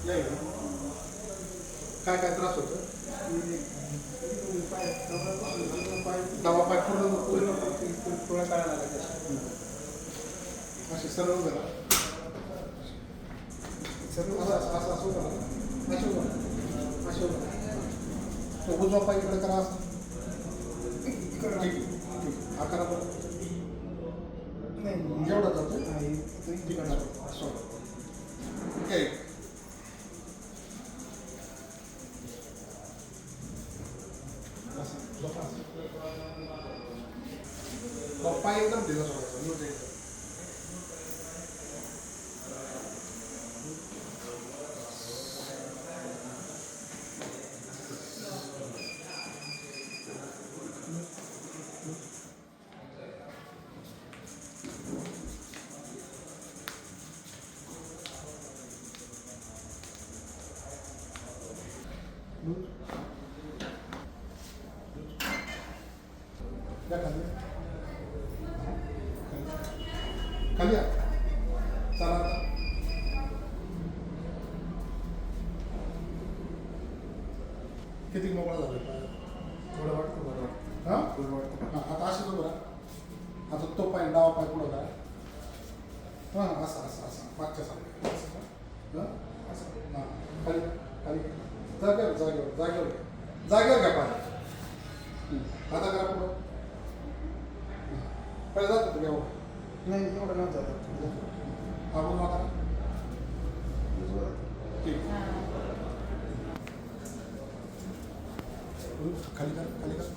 या इकडे. काय काय त्रास होतो? दवा पाय पूर्ण थोडं काढायला लागायचं. असे सर्व करा. सर्व असं असं असं असं करा. असे करा. असे करा. तो उजवा पाय इकडे करा असं. ठीक आहे. ठीक हा करा बरं. नाही जेवढा जातो तिकडं सॉरी. ठीक आहे. पाय एकदम ढिला सोडायचा. खाली चला आता. किती मोकळा झाला थोडं वाटतं बरं वाटतं. हां थोडं वाटतं. हां आता असं बघा. आता तो पाय डावा पाय पुढं काय हां असं असं असं मागच्या सारखं असं हां असं हां खाली खाली जागेवर जागेवर जागेवर घ्या जागेवर घ्या पाय. आता करा पुढं. पहिले जात होतं घ्यावं. नाही एवढं नव्हतं आता. आपण आता ठीक खाली कर खाली कर.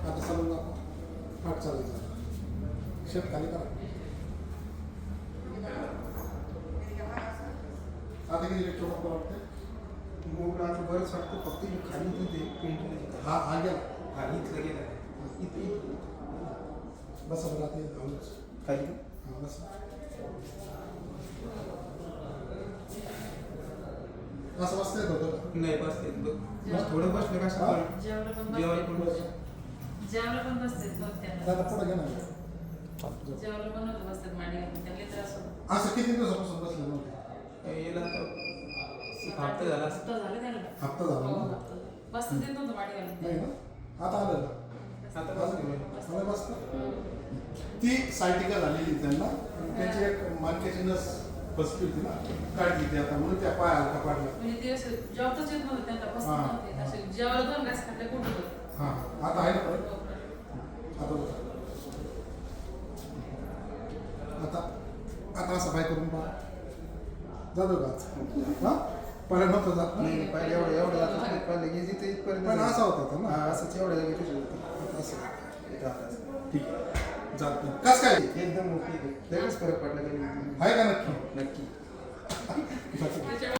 आता समजा पाठ चालायचं. शेत खाली करा. आता किती लेक्चर वाटते? मग आता बरंच वाटतं. फक्त मी खाली ते पेंट हा हा गेला. हा इथलं गेलं. इथं बस राहते धावूनच खाली हां बस असं बसता येत होतं का? नाही बसते बस थोडं बसलं का सकाळी जेवायला पण जेवायला पण बसतात मग त्यांना. दादा पुढे घे ना. जेवायला पण होतं बसतात मांडीवर. त्यांना त्रास होतो. असं किती दिवसापासून बसले नव्हते? याला आता हप्ता झाला असं. हप्ता झाले त्याला. हप्ता झाला हो, ना? हप्ता. बसता येत नव्हतं मांडीवर. नाही ना आता आलं ना. आता बसते. मला बसतं. ती सायटिका झालेली त्यांना त्यांची एक मानकेची नस बसली होती ना काढली ती आता म्हणून त्या पाय हलका पाडला. म्हणजे ते असं जॉबच येत नव्हतं त्यांना. बसता हां. नव्हते. असे जेवायला दोन घास खाल्ले कुठं होतं. हां आता आहे ना परत. आता बघा. आता आता असं पाय करून पहा. जातो का हां पहिला नव्हतं जात ना. नाही पहिले एवढं जातं पहिले गेली ते इथपर्यंत. पण असा होता ना. हा असंच एवढं गेली होतं. असं ठीक आहे जात नाही कसं काय एकदम ओके लगेच फरक पडला आहे का नक्की नक्की. त्याच्यामुळे